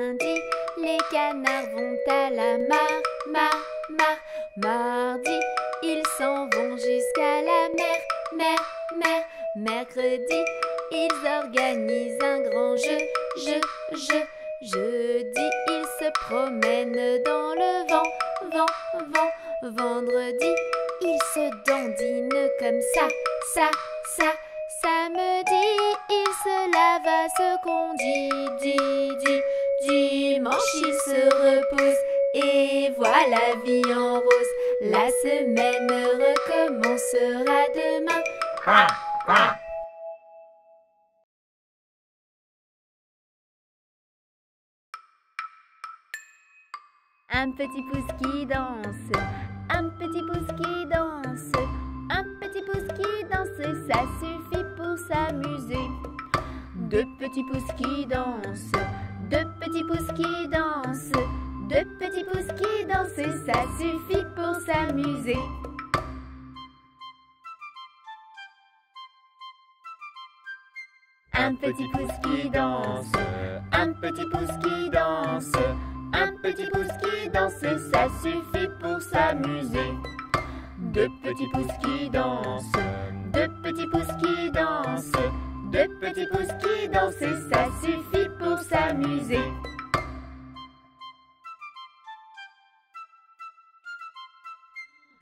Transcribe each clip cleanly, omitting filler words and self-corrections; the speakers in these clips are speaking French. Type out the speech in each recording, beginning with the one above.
lundi, les canards vont à la mardi, ils s'en vont jusqu'à la mer. Mercredi, ils organisent un grand jeu. Jeudi, ils se promènent dans le vent. Vendredi, ils se dandinent comme ça. Samedi, ils se lavent à ce qu'on dit. Dimanche, ils se reposent et voilà la vie en rose. La semaine recommencera demain. Un petit pouce qui danse, un petit pouce qui danse, un petit pouce qui danse, ça suffit pour s'amuser. Deux petits pouces qui dansent, deux petits pouces qui dansent, deux petits pouces qui dansent, ça suffit pour s'amuser. Un petit pouce qui danse, un petit pouce qui danse, un petit pouce qui danse, ça suffit pour s'amuser. Deux petits pouces qui dansent, deux petits pouces qui dansent, deux petits pouces qui dansent, ça suffit pour s'amuser.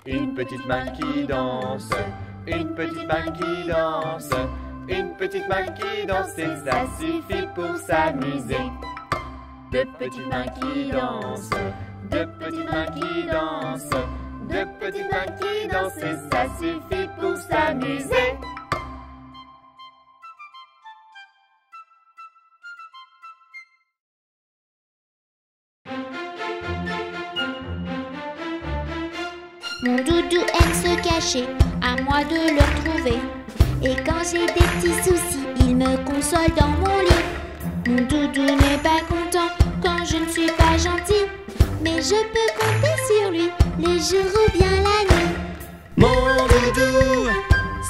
Une petite main qui danse, une petite main qui danse, une petite main qui danse, ça suffit pour s'amuser. Deux petites mains qui dansent, deux petites mains qui dansent, deux petites mains qui dansent, ça suffit pour s'amuser. Mon doudou aime se cacher, à moi de le retrouver. Et quand j'ai des petits soucis, il me console dans mon lit. Mon doudou n'est pas content quand je ne suis pas gentille, mais je peux compter sur lui les jours ou bien la nuit. Mon doudou,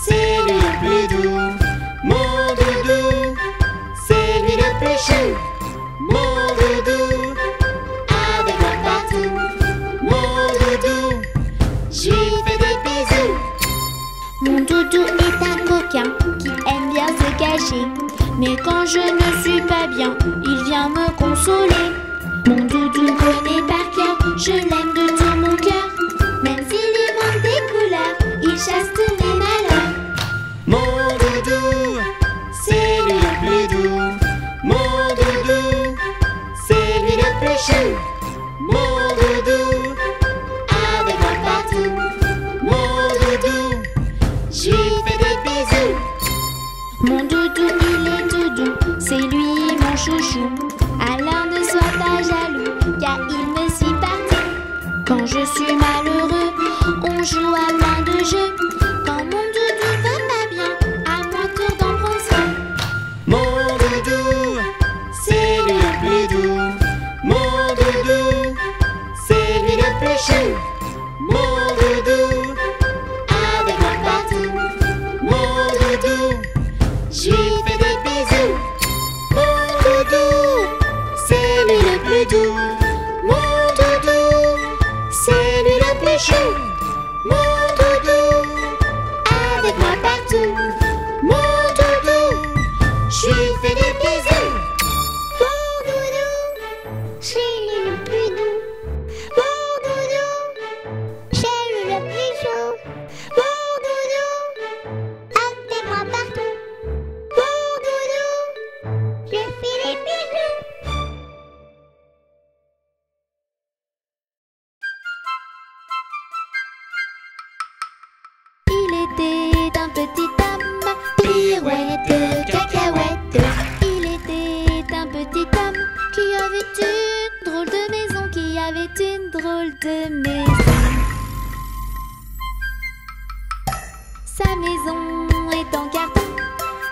c'est lui le plus doux. Mon doudou, c'est lui le plus chou. Mon doudou, avec moi partout. Mon doudou, je lui fais des bisous. Mon doudou est un coquin qui aime bien se cacher, mais quand je ne suis pas bien, il vient me consoler. Mon doudou me connaît par cœur, je l'aime de tout mon cœur. Même s'il lui manque des couleurs, il chasse tous mes malheurs. Mon doudou, c'est lui le plus doux. Mon doudou, c'est lui le plus chou. Mon doudou, avec moi partout. Mon doudou, je lui fais des bisous. Mon doudou, il est tout doux, c'est lui mon chouchou. Alors ne sois pas jaloux, car il me suit partout. Quand je suis malheureux, on joue à plein de jeux. Quand mon doudou va pas bien, à mon tour d'en prendre soin. Mon doudou, c'est lui le plus doux. Mon doudou, c'est lui le plus chou. Mon doudou, avec moi partout. Mon doudou, je lui fais des bisous. Mon doudou, c'est lui le plus doux. Mon doudou, c'est lui le plus chou. Mon doudou, avec moi partout. Mon doudou, je lui fais des bisous. Mon doudou, c'est lui le plus doux. Mon doudou, c'est lui le plus chaud. Mon doudou, avec moi partout. Mon doudou, je fais des bisous. Il était un petit homme, pirouette, cacahuète. Il était un petit homme qui avait une drôle de maison, qui avait une drôle de maison. Sa maison est en carton,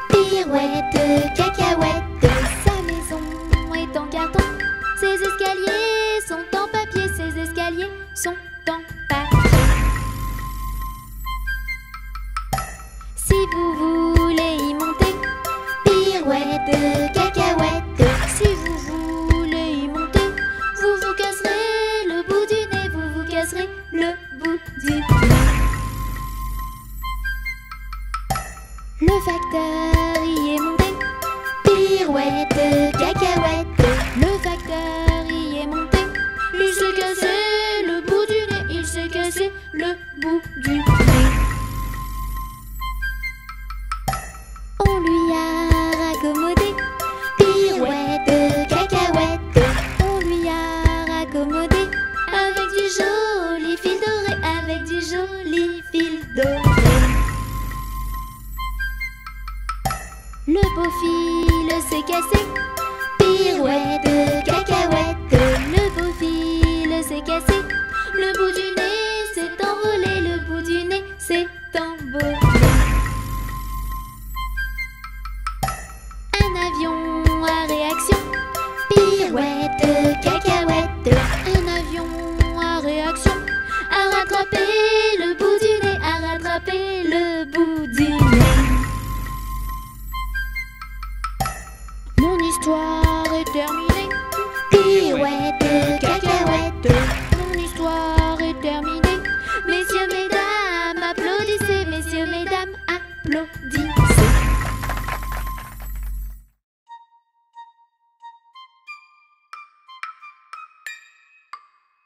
pirouette, cacahuète. Sa maison est en carton, ses escaliers sont en papier, ses escaliers sont en papier. Si vous voulez y monter, pirouette, cacahuète. Si vous voulez y monter, facteur y est monté. Pirouette, cacahuète. Le facteur y est monté. Il s'est cassé le bout du nez. Il s'est cassé le bout du nez. On lui a raccommodé. Pirouette, cacahuète. On lui a raccommodé. Avec du joli fil doré. Avec du joli fil doré. Le beau fil s'est cassé. Pirouette, cacahuète. Le beau fil s'est cassé. Le bout du nez s'est envolé. Le bout du nez s'est envolé. Un avion à réaction. Pirouette, cacahuète. Un avion à réaction. A rattrapé le bout du nez. A rattrapé le bout du nez. Mon histoire est terminée. Pirouette, cacahuète. Mon histoire est terminée. Messieurs, mesdames, applaudissez. Messieurs, mesdames, applaudissez.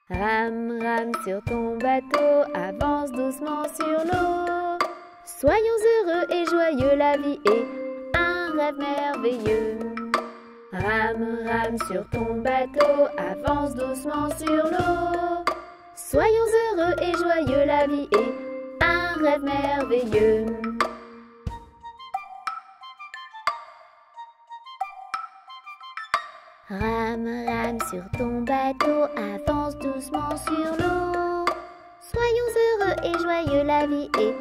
Rame, rame sur ton bateau, avance doucement sur l'eau. Soyons heureux et joyeux, la vie est un rêve merveilleux. Rame, rame sur ton bateau, avance doucement sur l'eau. Soyons heureux et joyeux, la vie est un rêve merveilleux. Rame, rame sur ton bateau, avance doucement sur l'eau. Soyons heureux et joyeux, la vie est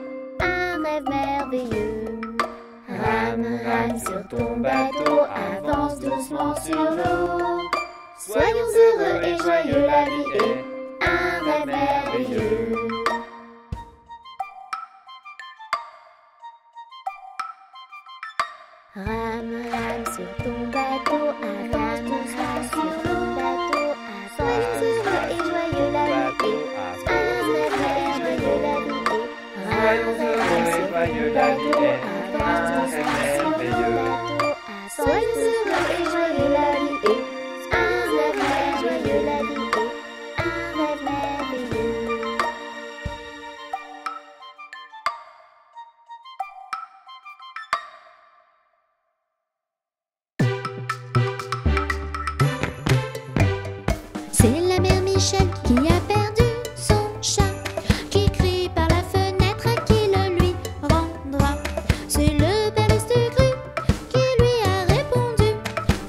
un rêve merveilleux. Rame, rame sur ton bateau, avance doucement sur l'eau. Soyons heureux et joyeux, la vie est un rêve merveilleux. Rame, rame sur ton bateau, avance doucement sur ton bateau. Soyons heureux et joyeux, la vie est un rêve merveilleux, la vie est. Rame, rame sur ton bateau, avance doucement sur ton bateau. Soyons heureux et joyeux, la vie est un rêve merveilleux, la vie est un rêve merveilleux. C'est la mère Michel qui a perdu son chat, qui crie par la fenêtre à qui le lui rendra. C'est le père Lustucru qui lui a répondu.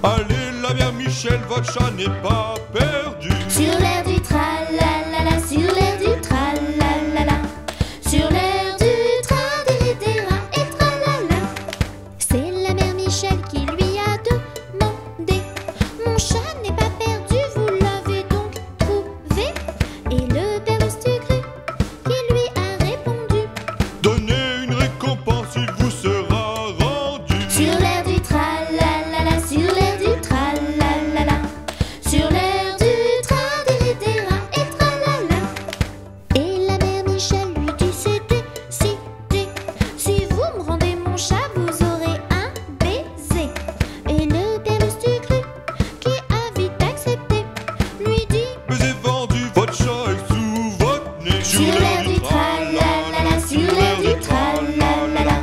Allez, la mère Michel, votre chat n'est pas perdu. Sur l'air du tralalala, sur l'air du tralalala, sur l'air du tra-dé-dé-ra et tralala. C'est la mère Michel qui lui a demandé. Mon chat n'est pas perdu, vous l'avez donc trouvé? Et le père Lustucru qui lui a répondu. Donnez une récompense, il vous sera rendu. Sur l'air du tralalala, sur l'air du tralalala, sur l'air du tra-dé-dé-ra et tralala. Et la mère Michel lui dit c'est décidé. Si vous me rendez mon chat, vous aurez un baiser. Et le père Lustucru qui a vite accepté lui dit. Mais c'est vendu, votre chat est sous votre nez. Sur l'air du tralalala, sur l'air du tralalala,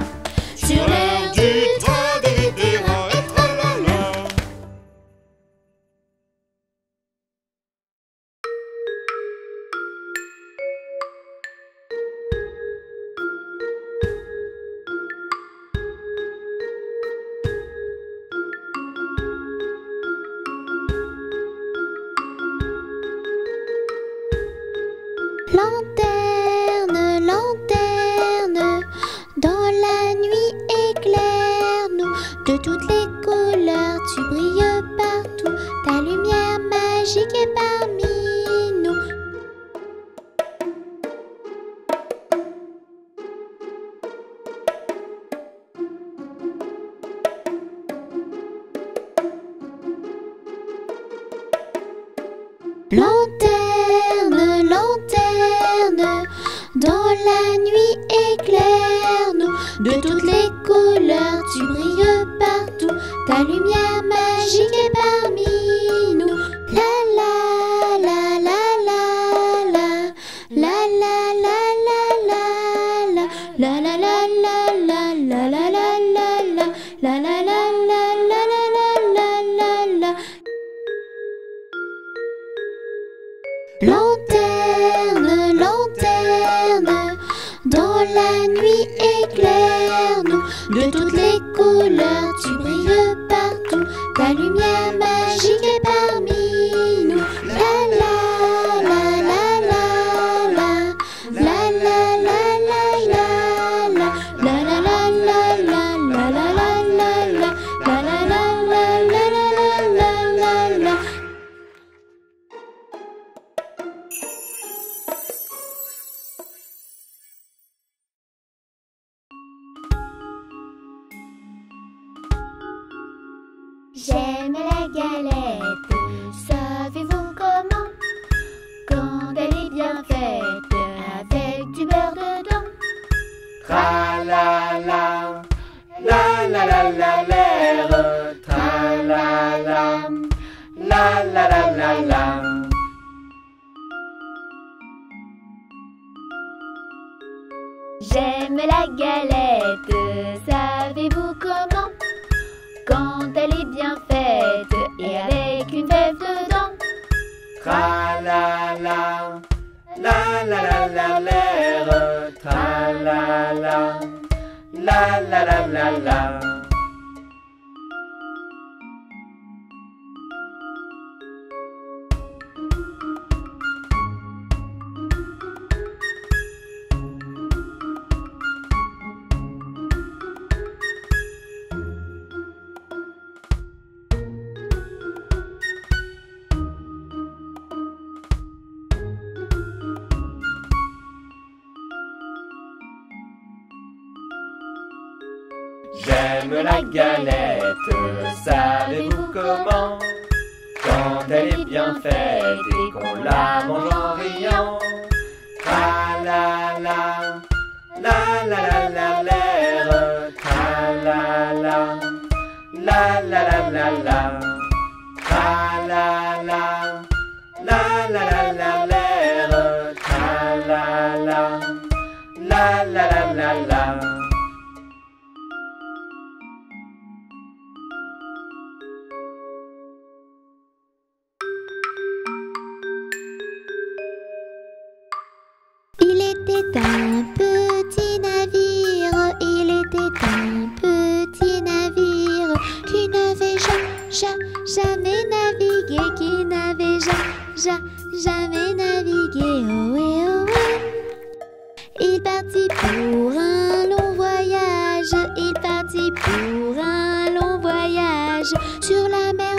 sur l'air du tra-dé-dé-ra et tralala. Lanterne, lanterne, dans la nuit éclaire-nous. De toutes les couleurs, tu brilles partout. Ta lumière magique est parmi nous. Lanterne, lanterne, dans la nuit éclaire-nous. De toutes les couleurs, tu brilles partout, ta lumière magique est parmi nous. La la la la la la, la la la la la la, la la la la la la la la la la, la la la la la la la la. Lanterne, lanterne, dans la nuit éclaire-nous. De toutes les couleurs, tu brilles partout, ta lumière magique est parmi nous. La la la la la la, la la la la la la, la la la la la la la la la, la la la la la la la. J'aime la galette, savez-vous comment? Quand elle est bien faite, avec du beurre dedans. Tra la la, la la la la l'air, tra la la, la la la la la. J'aime la galette, savez-vous comment? Quand elle est bien faite et avec une fève dedans. Tra la la, la la la la l'air, tra la la, la la la la la. J'aime la galette, savez-vous comment? Quand elle est bien faite et qu'on la mange en riant. Tra la la, la la la la l'air, tra la la, la la la la la. Tra la la, la la la la l'air, tra la la, la la la la la. Il était un petit navire, il était un petit navire qui n'avait jamais navigué, qui n'avait jamais navigué. Ohé, ohé. Il partit pour un long voyage, il partit pour un long voyage sur la mer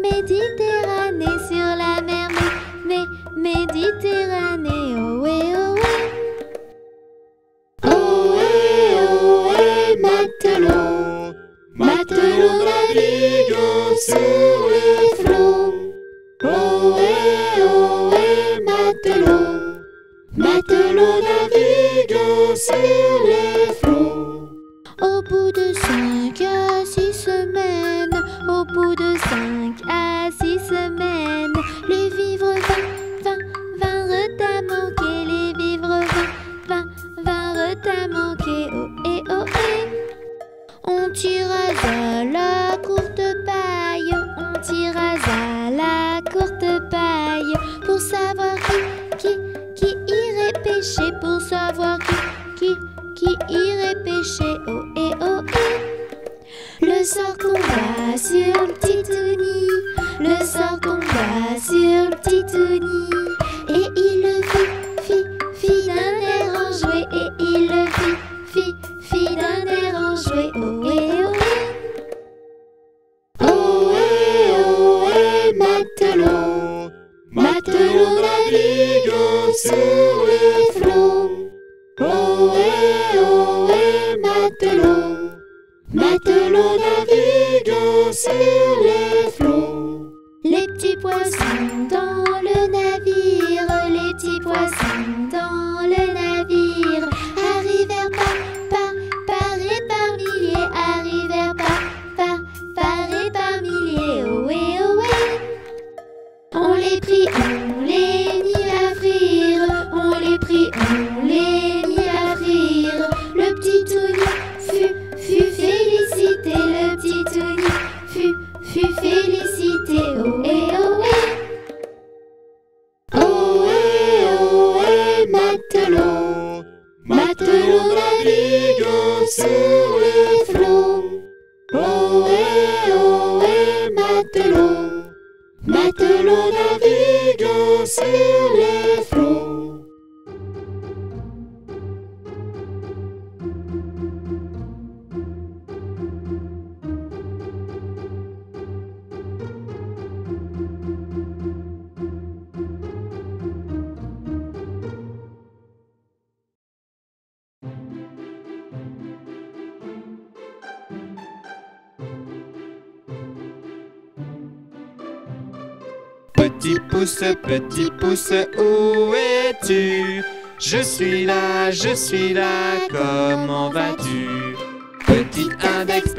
Méditerranée, sur la mer Méditerranée. Ohé, ohé. Ohé, ohé, matelot, matelot naviguant sur les flots. Ohé, ohé, matelot, matelot naviguant sur les flots. Au bout de 5 à 6 semaines, au bout de 5 à 6 semaines, les vivres vinrent à manquer, les vivres vinrent à manquer. Ohé, ohé. On tira à la courte paille, on tira à la courte paille pour savoir qui irait pêcher, pour savoir qui irait pêcher. Ohé, ohé. Le sort tomba sur le petit Tony, le sort tomba sur le petit Tony, et il le fit d'un air enjoué, et il le fit d'un air enjoué. Ohé, ohé. Ohé, ohé, matelot, matelot naviguant sur les flots. Ohé, ohé, matelot, matelot naviguant sur les flots. Les petits poissons dans le navire, les petits poissons dans le navire arrivèrent par milliers, matelot, matelot naviguant sur les flots. Petit pouce, où es-tu? Je suis là, comment vas-tu? Petit index,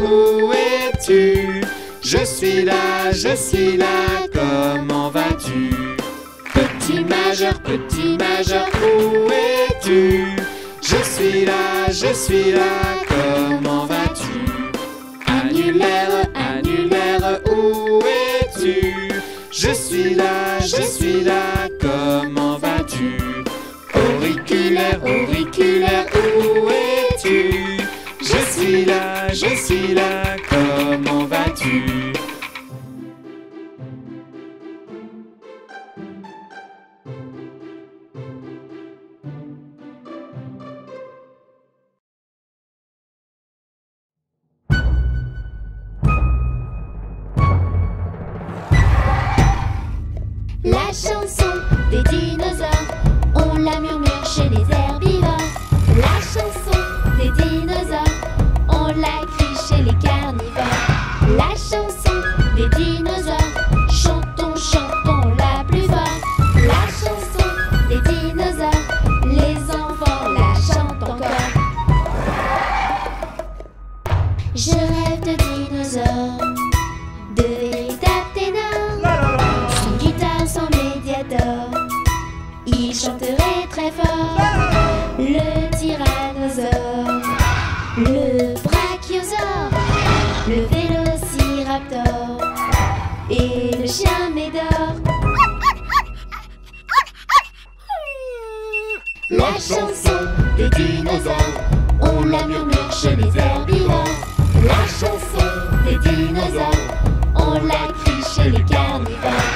où es-tu? Je suis là, comment vas-tu? Petit majeur, où es-tu? Je suis là, comment vas-tu? Annulaire, où es-tu? Je suis là, comment vas-tu? Auriculaire, où es-tu? Je suis là, comment vas-tu? La chanson des dinosaures, on la murmure chez les herbivores. La chanson des dinosaures, on la crie chez les carnivores. La chanson des dinosaures, chantons, chantons-la plus fort. La chanson des dinosaures, les enfants la chantent encore. Je rêve de dinosaures, de véritables ténors. Sans guitare, sans médiator, il chanterait très fort. Le tyrannosaure, le brachiosaure, le vélociraptor et le chien médor. La chanson des dinosaures, on la murmure chez les herbivores. La chanson des dinosaures, on la crie chez les carnivores.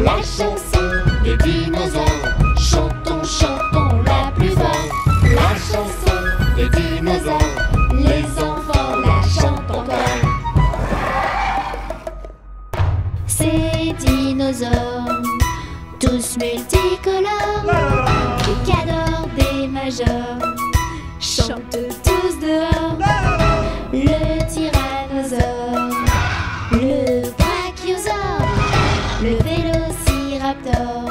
La chanson des dinosaures, chantons, chantons-la plus fort. La chanson des dinosaures, les enfants la chantent encore. Ces dinosaures, tous multicolores, des cadors, des majors, chantent tous dehors. Le tyrannosaure, le brachiosaure, le vélociraptor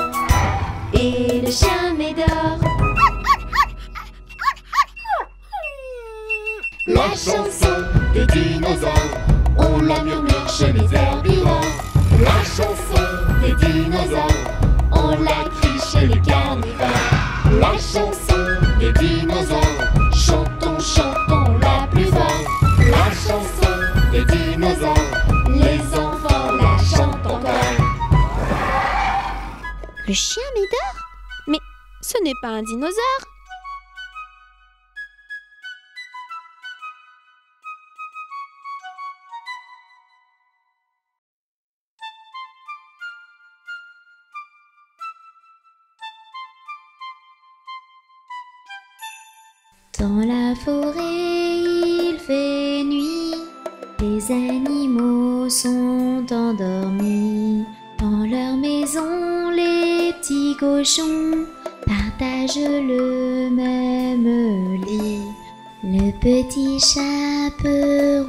et le chien médor. La chanson des dinosaures, on la murmure chez les herbivores. La chanson des dinosaures, on la crie chez les carnivores. La chanson des dinosaures, chantons, chantons-la plus fort. La chanson des dinosaures, les enfants la chantent encore. Le chien médor? Mais ce n'est pas un dinosaure. Dans la forêt, il fait nuit, les animaux sont endormis. Dans leur maison, les petits cochons partagent le même lit. Le petit chaperon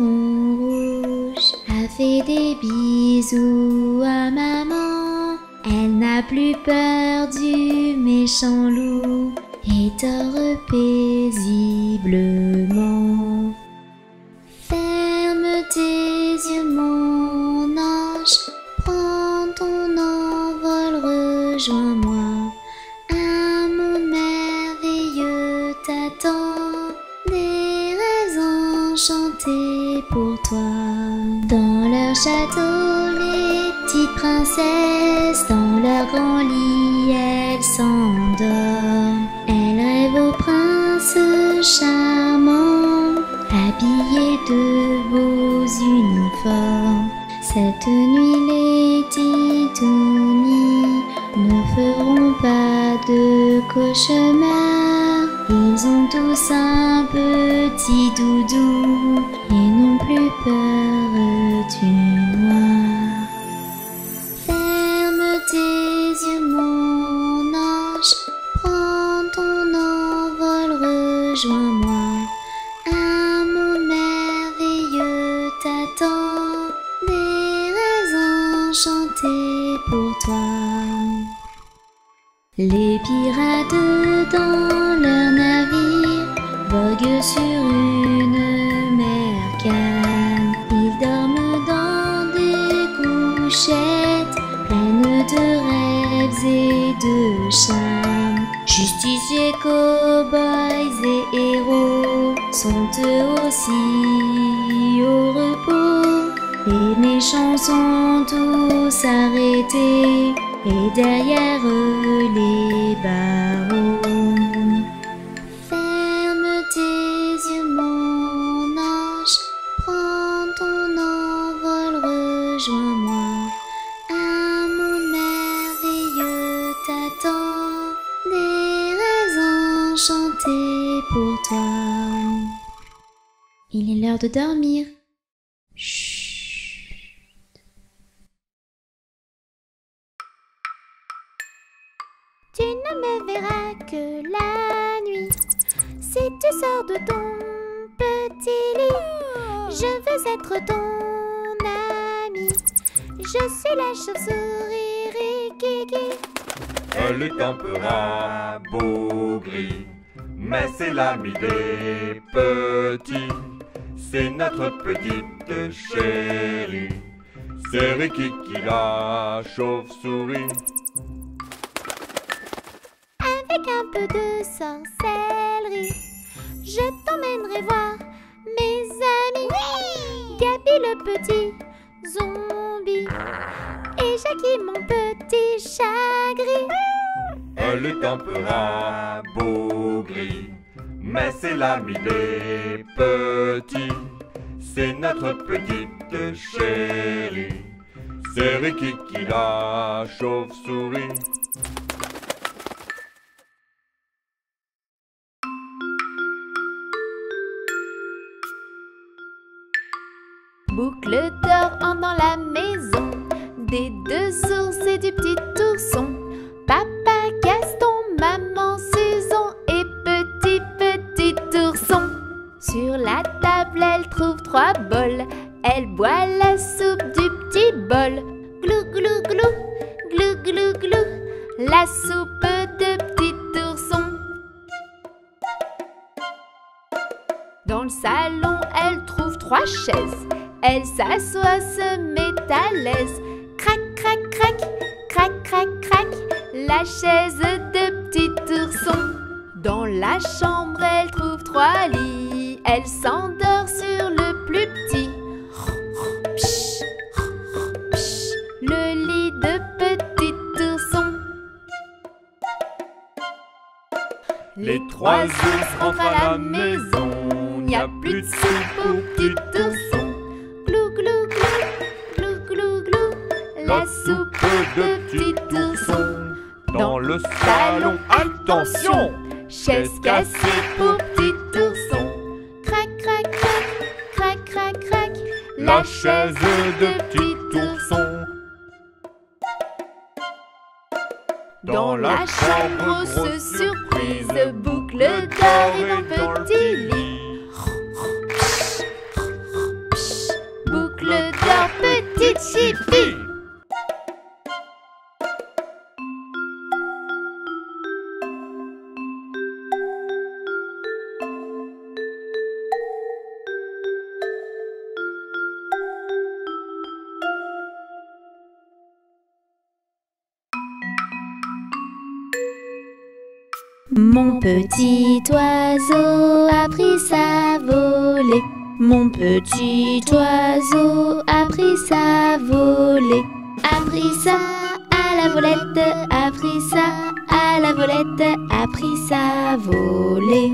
rouge a fait des bisous à maman. Elle n'a plus peur du méchant loup et dort paisiblement. Ferme tes yeux, mon ange, prends ton envol, rejoins-moi. Un monde merveilleux t'attend, des rêves enchantés pour toi. Dans leur château, les petites princesses, dans leur grand lit, elles s'endorment. Elles rêvent au prince charmant, habillés de beaux uniformes. Cette nuit les titounis ne feront pas de cauchemar. Ils ont tous un petit doudou et n'ont plus peur du noir. Ferme tes yeux mon ange, prends ton envol, rejoins-moi. Un monde merveilleux t'attend, des rêves enchantés pour toi. Les pirates dans leur navire voguent sur une mer calme. Ils dorment dans des couchettes pleines de rêves et de charme. Justiciers, cow-boys et héros sont eux aussi au repos. Les méchants sont tous arrêtés et derrière eux les barreaux. Ferme tes yeux mon ange, prends ton envol, rejoins-moi. Un monde merveilleux t'attend, des rêves enchantés pour toi. Il est l'heure de dormir. Chut. Tu ne me verras que la nuit. Si tu sors de ton petit lit, je veux être ton ami. Je suis la chauve-souris Rikiki. Elle est un peu rabougrie, mais c'est l'ami des petits. C'est notre petite chérie. C'est Rikiki la chauve-souris. Avec un peu de sorcellerie, je t'emmènerai voir mes amis. Gabi le petit zombie et Jackie mon petit chat gris. Elle est un peu rabougrie, mais c'est l'ami des petits. C'est notre petite chérie. C'est Rikiki la chauve-souris. Boucle d'or entre dans la maison des deux ours et du petit ourson. Papa Gaston, maman Susan et petit ourson. Sur la table, elle trouve 3 bols. Elle boit la soupe du petit bol. Glou glou glou, glou glou glou, la soupe de petit ourson. Dans le salon, elle trouve 3 chaises. Elle s'assoit, se met à l'aise. Crac, crac, crac, crac, crac, crac, la chaise de petit ourson. Dans la chambre, elle trouve 3 lits. Elle s'endort sur le plus petit. Le lit de petit ourson. Les 3 ours rentrent à la maison. Il n'y a plus de soupe pour petit ourson. Glou, glou, glou, glou, glou, glou, la soupe de petit ourson. Dans le salon, attention! Chaise cassée pour petit ourson. Crac, crac, crac, crac, crac, crac, La chaise de petit ourson. Dans la chambre, grosse surprise, boucle d'or et un petit lit. Boucle d'or, petite chipie. Mon petit oiseau a pris sa volée. Mon petit oiseau a pris sa volée. A pris ça à la volette, a pris ça à la volette, a pris sa volée.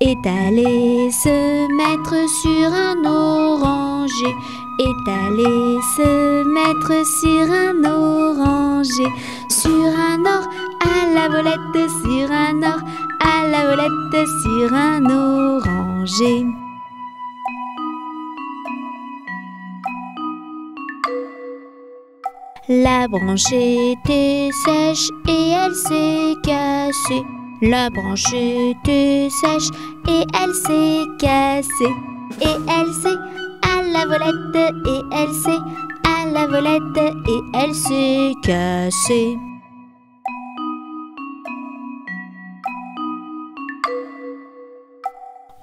est allé se mettre sur un oranger, est allé se mettre sur un oranger, sur un or à la volette, sur un or à la volette, sur un oranger. La branche était sèche et elle s'est cassée. La branche était sèche et elle s'est cassée. Et elle s'est à la volette, et elle s'est à la volette, et elle s'est cassée.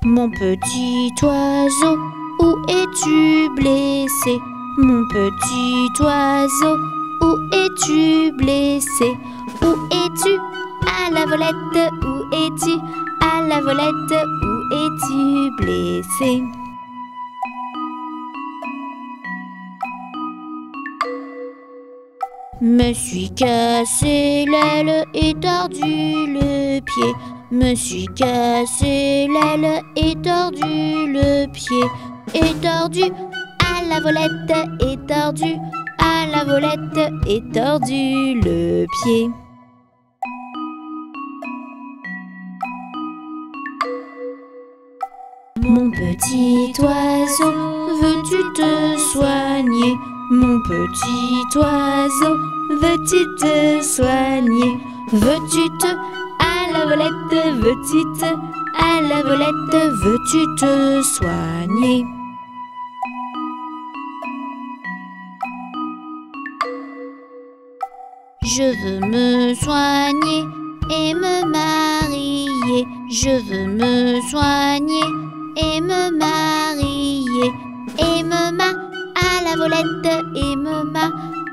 Mon petit oiseau, où es-tu blessé? Mon petit oiseau, où es-tu blessé? Où es-tu à la volette? Où es-tu à la volette? Où es-tu blessé? Me suis cassé l'aile et tordu le pied. Me suis cassé l'aile et tordu le pied. Et tordu à la volette, et tordu à la volette, et tordu le pied. Mon petit oiseau, veux-tu te soigner? Mon petit oiseau, veux-tu te soigner? Veux-tu te à la volette? Veux-tu te à la volette? Veux-tu te soigner? Je veux me soigner et me marier. Je veux me soigner et me marier. Et me à la volette, et me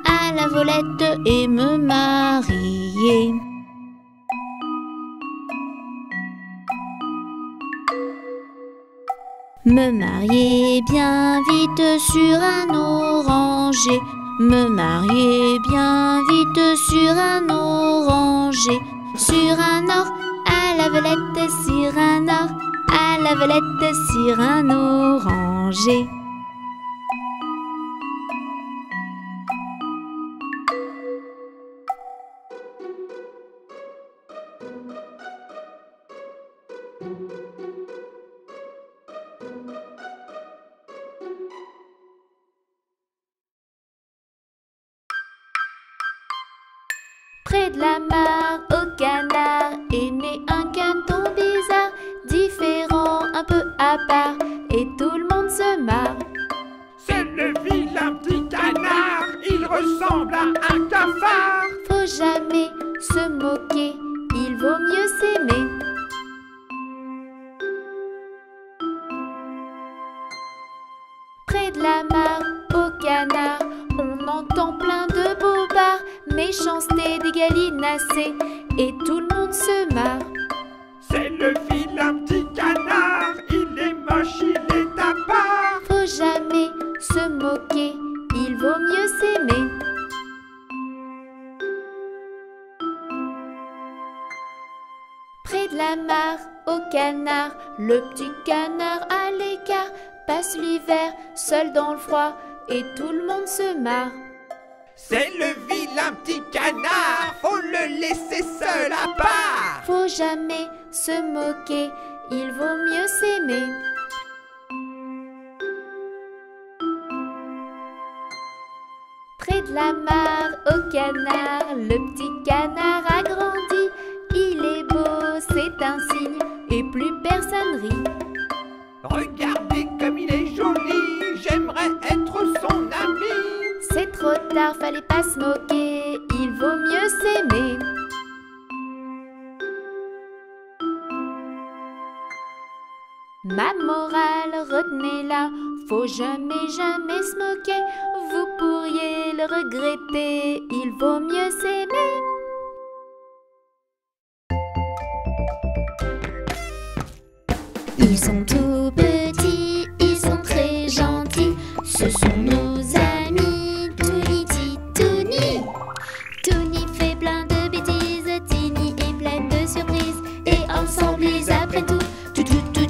à la volette, et me marier. Me marier bien vite sur un oranger. Me marier bien vite sur un oranger. Sur un or à la volette, sur un or à la volette, sur un oranger. Près de la mare, au canard, est né un canton bizarre, différent, un peu à part, et tout le monde se marre. C'est le vilain petit canard, il ressemble à un cafard. Faut jamais se moquer, il vaut mieux s'aimer. Près de la mare, au canard, on entend plein de bobards, méchanceté des gallinacés, et tout le monde se marre. C'est le vilain petit canard, il est moche, il est à part. Faut jamais se moquer, il vaut mieux s'aimer. Près de la mare, au canard, le petit canard à l'écart passe l'hiver seul dans le froid, et tout le monde se marre. C'est le vilain petit canard, faut le laisser seul à part. Faut jamais se moquer, il vaut mieux s'aimer. Près de la mare, au canard, le petit canard a grandi. Il est beau, c'est un signe, et plus personne rit. Regardez comme il est joli, j'aimerais être son ami. C'est trop tard, fallait pas se moquer, il vaut mieux s'aimer. Ma morale, retenez-la, faut jamais, jamais se moquer. Vous pourriez le regretter, il vaut mieux s'aimer. Ils sont tout petits, ils sont très gentils. Ce sont nos amis, Touni, Titouni. Touni fait plein de bêtises, Tini est pleine de surprises. Et ensemble ils apprennent tout, tout, tout, tout.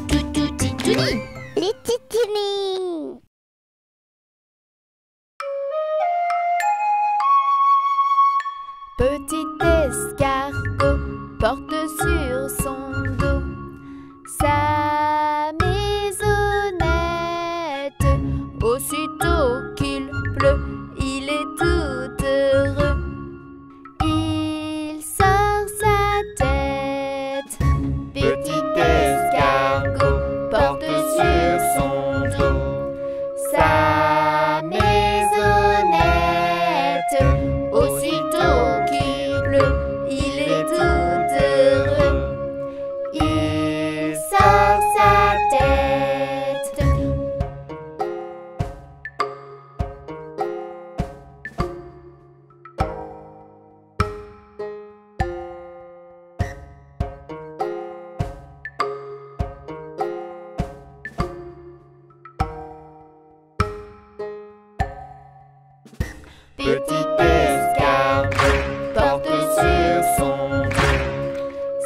petite escarpe porte sur son dos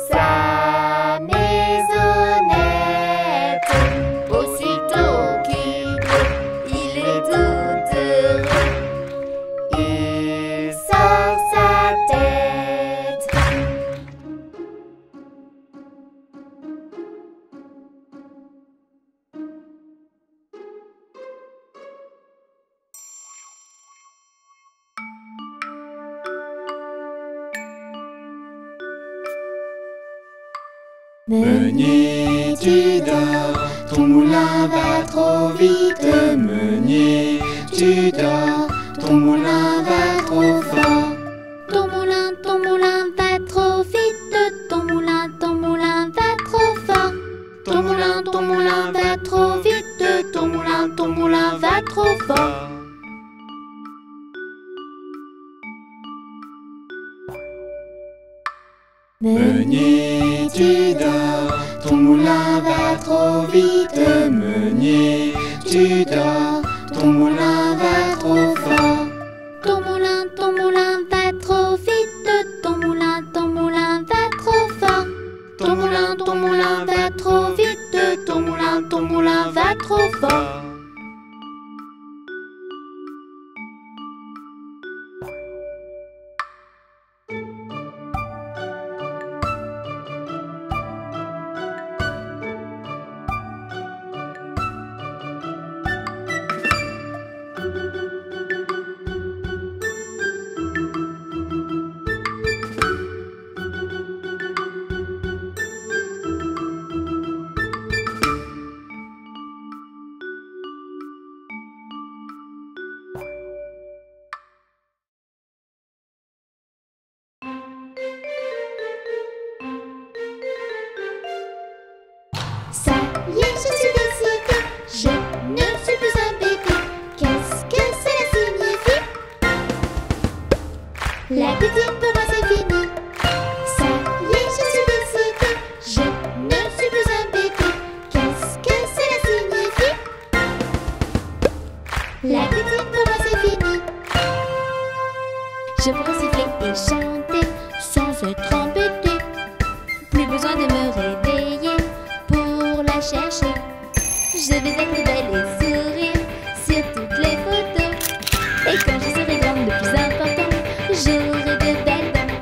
sa maisonnette. Aussitôt qu'il pleut, il est tout heureux. Il sort sa tête. Meunier, tu dors, ton moulin va trop vite. Meunier, tu dors, ton moulin va trop fort. Ton moulin va trop vite. Ton moulin va trop fort. Ton moulin va trop vite. Ton moulin va trop fort. Meunier, tu dors, ton moulin va trop vite. Meunier, tu dors, ton moulin va trop fort. Ton moulin va trop vite. Ton moulin va trop fort. Ton moulin va trop vite. Ton moulin va trop fort. Ça y est, je suis décidée. Je ne suis plus un bébé. Qu'est-ce que cela signifie? La petite pour moi c'est fini. Ça y est, je suis décidée. Je ne suis plus un bébé. Qu'est-ce que cela signifie? La petite pour moi c'est fini. Je pourrais siffler et chanter sans être embêtée. Plus besoin de me réveiller pour la chercher. Je vais être belle et sourire sur toutes les photos. Et quand je serai grande, le plus important, j'aurai de belles dents.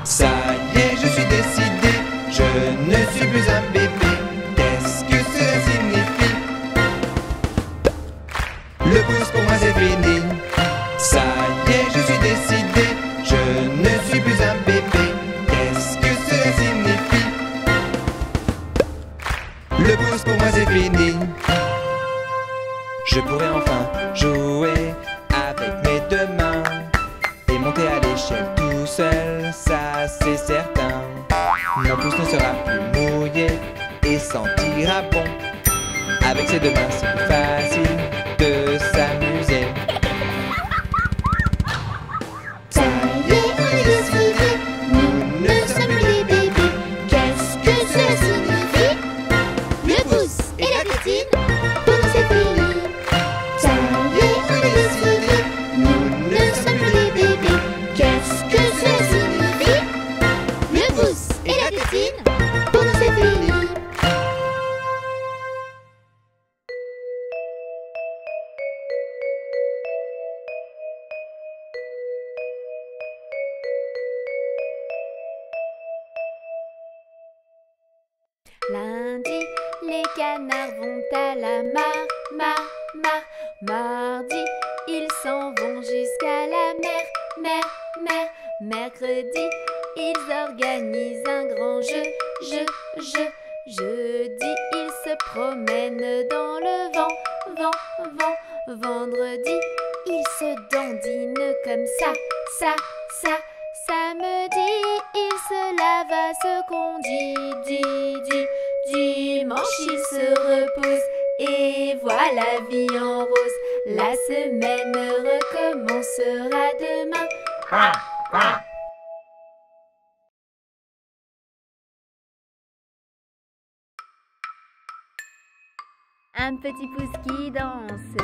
Ça y est, je suis décidé, je ne suis plus un bébé. Qu'est-ce que cela signifie? Le pouce pour moi c'est fini. Ça y est, je suis décidé, je ne suis plus un bébé. Qu'est-ce que cela signifie? Le pouce pour moi c'est fini. Je pourrai enfin jouer avec mes deux mains et monter à l'échelle tout seul, ça c'est certain. Mon pouce ne sera plus mouillé et sentira bon. Avec ses deux mains c'est plus facile de s'amuser. Ça y est, on est décidé, nous ne sommes plus des bébés. Qu'est-ce que cela signifie? Le pouce et la tétine, pour nous c'est fini. Ça y est, on est décidé, nous ne sommes plus des bébés. Qu'est-ce que cela signifie? Le pouce et la tétine, pour nous c'est fini. Lundi, les canards vont à la mare. Mardi, ils s'en vont jusqu'à la mer. Mercredi, ils organisent un grand jeu. Jeudi, ils se promènent dans le vent. Vendredi, ils se dandinent comme ça. Samedi, ils se lavent à ce qu'on dit. Dimanche, ils se reposent. Et voilà, vie en rose. La semaine recommencera demain. Un petit pouce qui danse,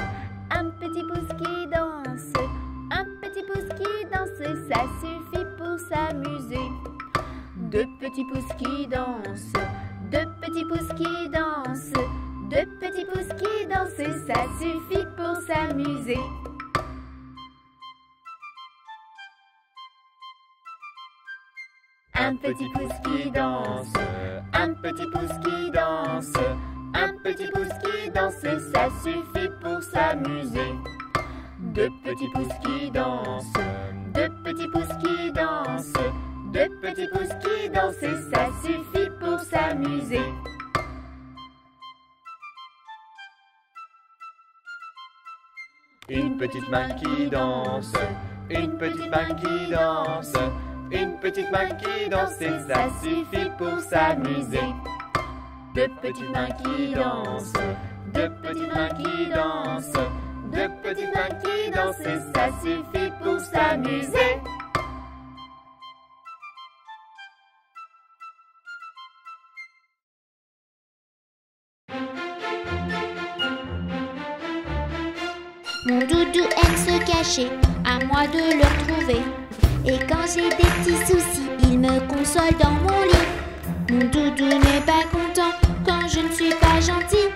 un petit pouce qui danse. pousses qui dansent, ça suffit pour s'amuser. Deux petits pouces qui dansent, deux petits pouces qui dansent, deux petits pouces qui dansent, ça suffit pour s'amuser. Un petit pouce qui danse, un petit pouce qui danse, un petit pouce qui danse, ça suffit pour s'amuser. Deux petits pouces qui dansent, deux petits pouces qui dansent, deux petits pouces qui dansent, ça suffit pour s'amuser. Une petite main qui danse, une petite main qui danse, une petite main qui danse, et ça suffit pour s'amuser. Deux petites mains qui dansent, deux petites mains qui dansent, deux petites mains qui dansent, et ça suffit pour s'amuser. Mon doudou aime se cacher, à moi de le retrouver. Et quand j'ai des petits soucis, il me console dans mon lit. Mon doudou n'est pas content quand je ne suis pas gentille,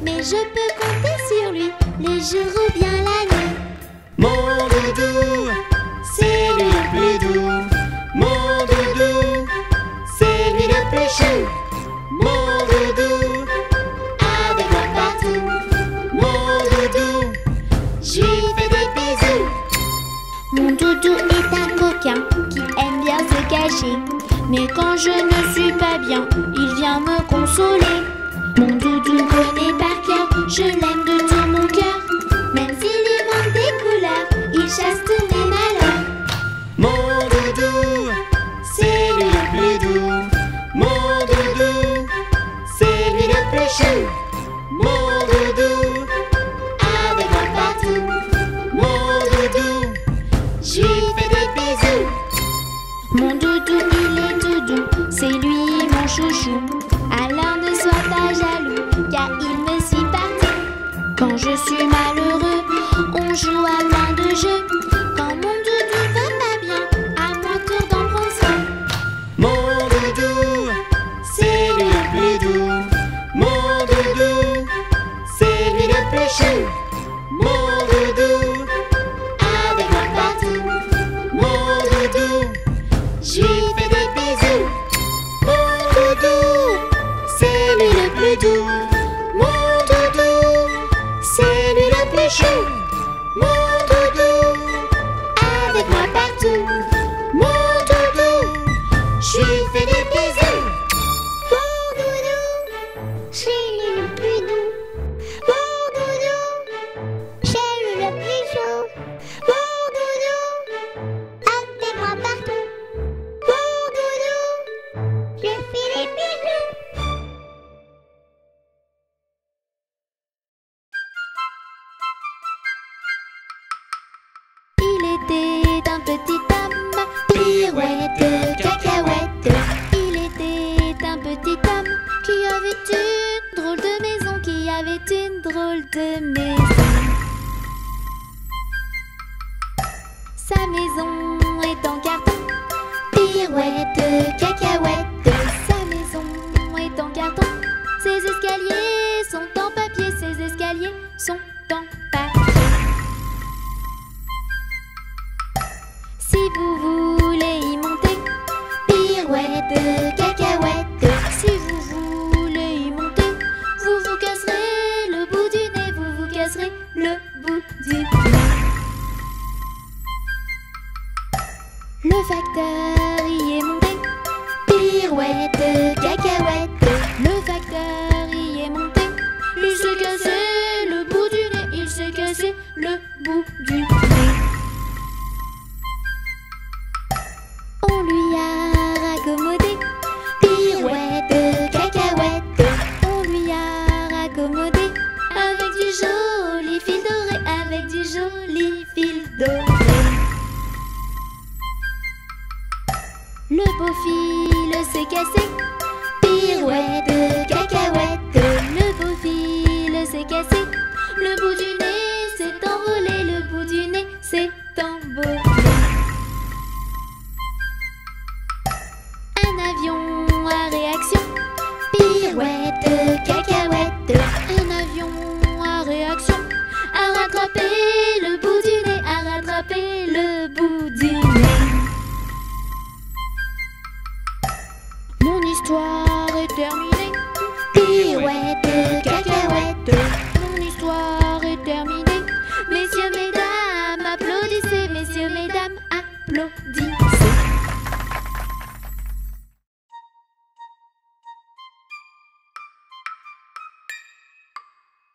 mais je peux compter sur lui les jours ou bien la nuit. Mon doudou, c'est lui le plus doux. Mon doudou, c'est lui le plus chou. Mon doudou, avec moi partout. Mon doudou, je lui fais des bisous. Mon doudou est un coquin qui aime bien se cacher, mais quand je ne suis pas bien, il vient me consoler. Mon doudou me connaît par cœur, je l'aime de tout mon cœur. Même s'il lui manque des couleurs, il chasse tous mes malheurs. Mon doudou, c'est lui le plus doux. Mon doudou, c'est lui le plus chou. Mon doudou, avec moi partout. Mon doudou, je lui fais des bisous. Mon doudou, il est tout doux, c'est lui mon chouchou. Alors ne sois pas jaloux, car il me suit partout. Quand je suis malheureux, on joue à plein de jeux. Quand mon doudou va pas bien, à mon tour d'en prendre soin. Mon doudou, c'est lui le plus doux. Mon doudou, c'est lui le plus chou. Mon doudou, avec moi partout. Mon doudou, je lui fais des bisous. Mon doudou, c'est lui le plus doux. Mon doudou, c'est lui le plus chou. Mon doudou, avec moi partout. Mon doudou, je lui fais des bisous. Mon doudou, c'est lui le plus doux. Mon doudou, c'est lui le plus chaud. Mon doudou, avec moi partout. Mon doudou, je lui fais des bisous. Il était un petit homme, pirouette, cacahuète. Il était un petit homme qui avait une drôle de maison, qui avait une drôle de maison. Sa maison est en carton, pirouette, cacahuète. Sa maison est en carton, ses escaliers sont en papier, ses escaliers sont en papier. Si vous voulez y monter, pirouette, cacahuète. Si vous voulez y monter, vous vous casserez le bout du nez, vous vous casserez le bout du nez. Le facteur y est monté, pirouette, cacahuète. Le facteur y est monté, il s'est cassé le bout du nez.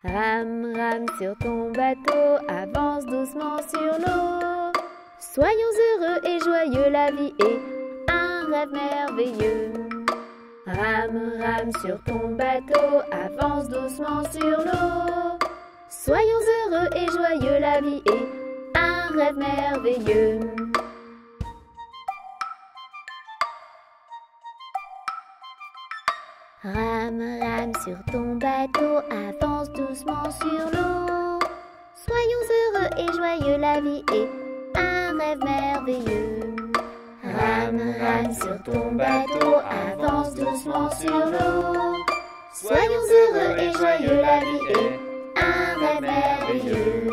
Rame, rame sur ton bateau, avance doucement sur l'eau. Soyons heureux et joyeux, la vie est un rêve merveilleux. Rame, rame sur ton bateau, avance doucement sur l'eau. Soyons heureux et joyeux, la vie est un rêve merveilleux. Rame, rame sur ton bateau, avance doucement sur l'eau. Soyons heureux et joyeux, la vie est un rêve merveilleux. Rame, rame sur ton bateau, avance doucement sur l'eau. Soyons heureux et joyeux, la vie est un rêve merveilleux.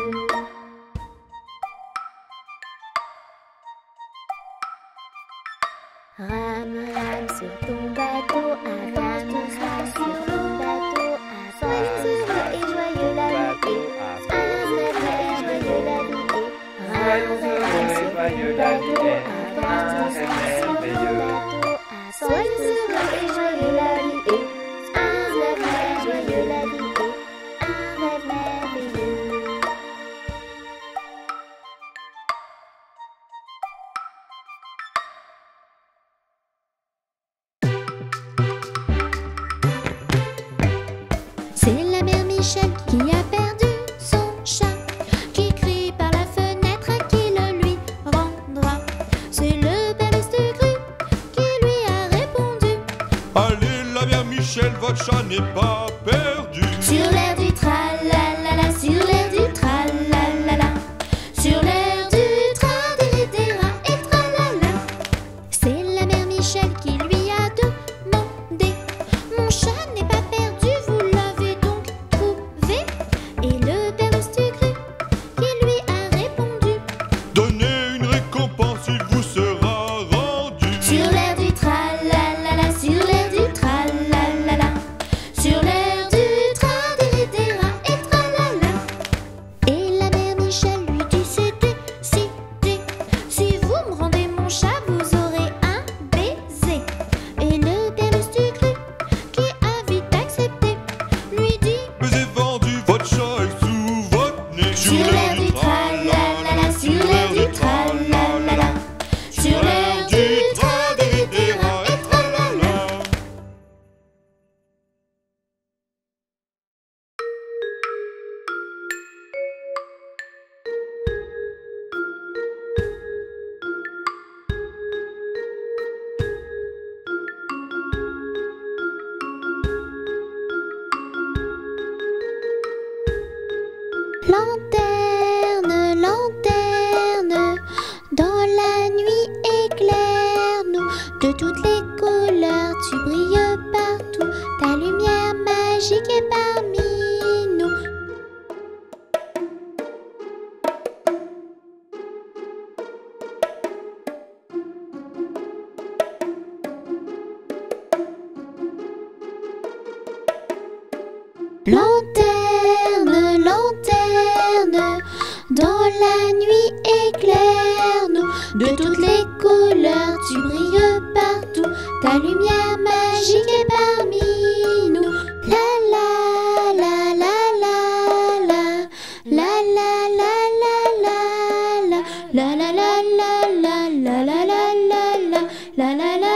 Rame, rame sur ton bateau, avance doucement sur ton bateau. Soyons heureux et joyeux, la vie est un rêve merveilleux, la vie est. Soyons heureux et joyeux, la vie est un rêve merveilleux. Soyons heureux et joyeux, la vie est un rêve merveilleux, la vie est un rêve merveilleux. C'est la mère Michel qui a perdu son chat, qui crie par la fenêtre à qui le lui rendra. C'est le père Lestugru qui lui a répondu: Allez, la mère Michel, votre chat n'est pas perdu. sur l'air du tralalala, sur l'air du tralalala, sur l'air du tra-dé-dé-ra et tralala. C'est la mère Michel qui lui a demandé: mon chat n'est pas perdu, vous l'avez donc trouvé? Et le père Lestugru qui lui a répondu: Donnez une récompense, il vous sera rendu. sur l'air du tralalala, sur l'air du tralalala, sur l'air du tra-dé-dé-ra et tralala. Et la mère Michel lui dit: c'est décidé, si vous me rendez mon chat, vous aurez un baiser. Et le père Lestugru qui a vite accepté lui dit: Mais est vendu, votre chat est sous votre nez. sur l'air du tralalala, sur l'air du tralalala, sur l'air du tra-dé-dé-ra et tralala. Lanterne, lanterne, dans la nuit éclaire-nous. De toutes les couleurs, tu brilles partout. Ta lumière magique est parmi nous. Lanterne, lanterne, dans la nuit éclaire-nous. De toutes les couleurs, tu brilles partout. Ta lumière magique est parmi nous. La la la la la la, la la la la la la, la la la la la la la la la, la la la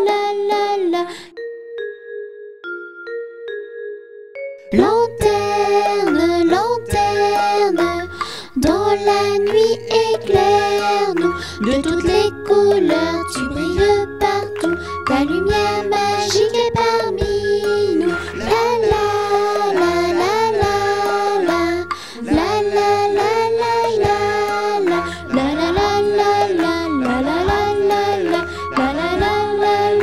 la la la la. Lanterne, lanterne, dans la nuit éclaire-nous. De toutes les couleurs, tu brilles partout. Ta lumière magique est parmi nous. La la la la la la, la la la la la la, la la la la la la la la la, la la la la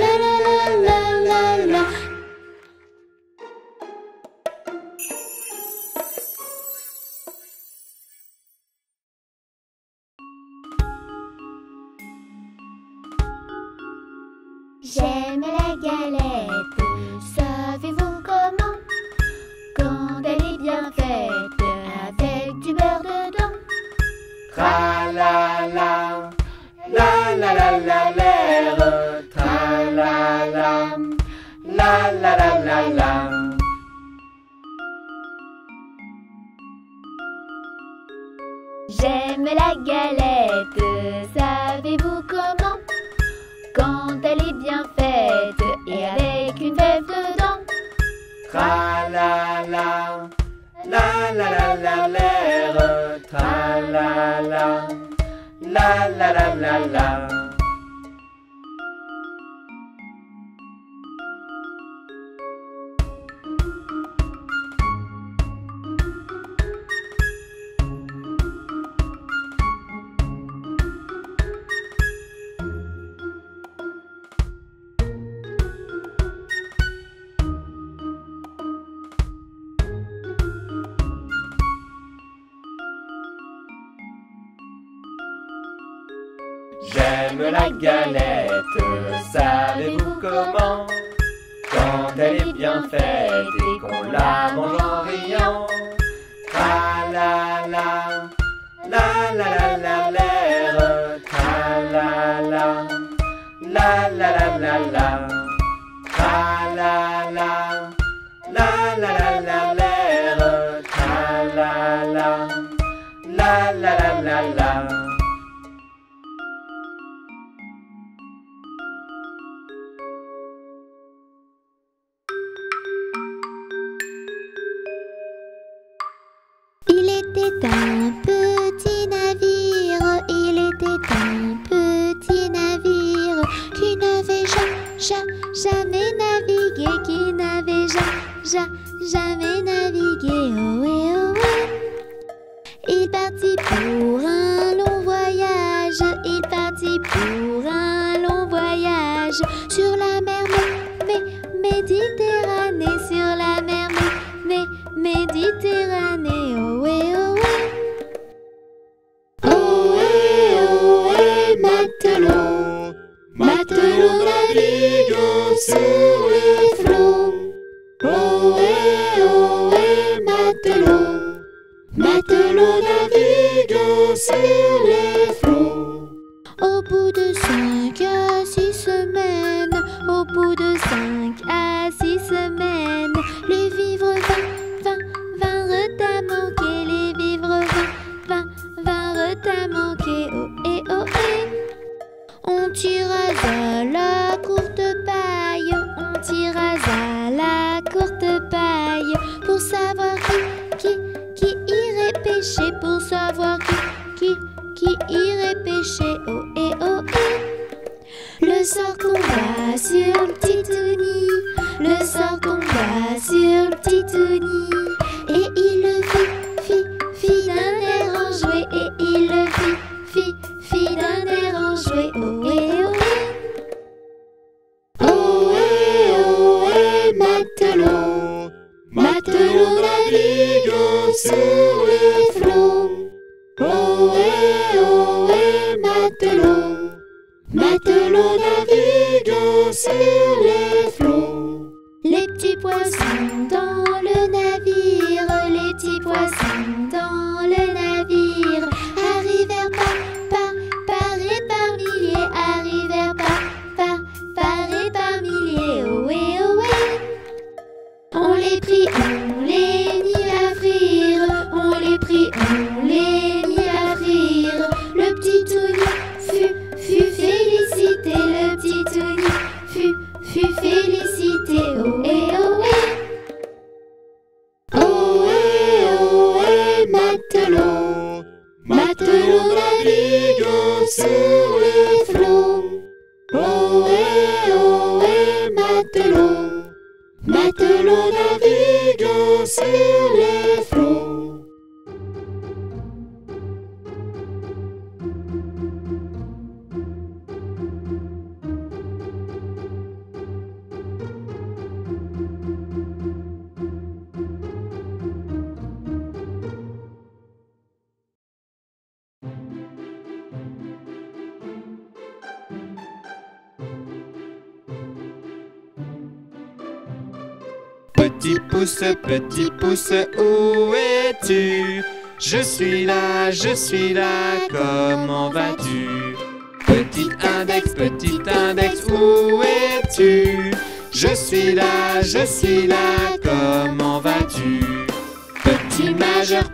la la la. J'aime la galette, savez-vous comment? Quand elle est bien faite, avec du beurre dedans. Tra la la, la la la la l'air. Tra la la, la la la la la. J'aime la galette, savez-vous comment? Quand elle est bien faite et avec une fève dedans. Tra la la, la la la la l'air, tra la la, la la la la la. J'aime la galette, savez-vous comment? Quand elle est bien faite et qu'on la mange en riant. Tra la la, la la la la l'air, tra la la, la la la la la. Tra la la, la la la la l'air, tra la la, la la la la la. Il était un petit navire, il était un petit navire qui n'avait jamais navigué, qui n'avait jamais navigué, ohé, ohé. Il partit pour un long voyage, il partit pour un long voyage sur la mer Méditerranée, sur la mer Méditerranée, ohé, ohé. Ohé, ohé, matelot, matelot naviguant sur les flots. Ohé, ohé, matelot, matelot naviguant sur les flots. Au bout de 5 à 6 semaines, au bout de 5 à 6 semaines, les vivres vinrent à manquer, les vivres vinrent à manquer, ohé, ohé. On tira à la courte paille, on tira à la courte paille, pour savoir qui irait pêcher, pour savoir qui irait pêcher, ohé, ohé. Le sort tomba sur le petit Tony, le sort tomba sur le petit Tony, et il le fit d'un air enjoué, et il le fit d'un air enjoué, ohé, ohé. Ohé, ohé, matelot, matelot naviguant sur les flots. Ohé, ohé, matelot, matelot naviguant sur les flots. Les petits poissons dans le navire, les petits poissons dans le navire, arrivèrent par milliers, arrivèrent par milliers, ohé, ohé. On les prit, on les mit à frire, on les prit, on les mit à frire. Le petit Tony fut félicité, le petit Tony fut félicité, ohé, ohé. Ohé, ohé, matelot, matelot naviguant sur les flots. Ohé, ohé, matelot, matelot naviguant sur les flots. Petit pouce, où es-tu? Je suis là, comment vas-tu? Petit index, où es-tu? Je suis là, comment vas-tu? Petit majeur,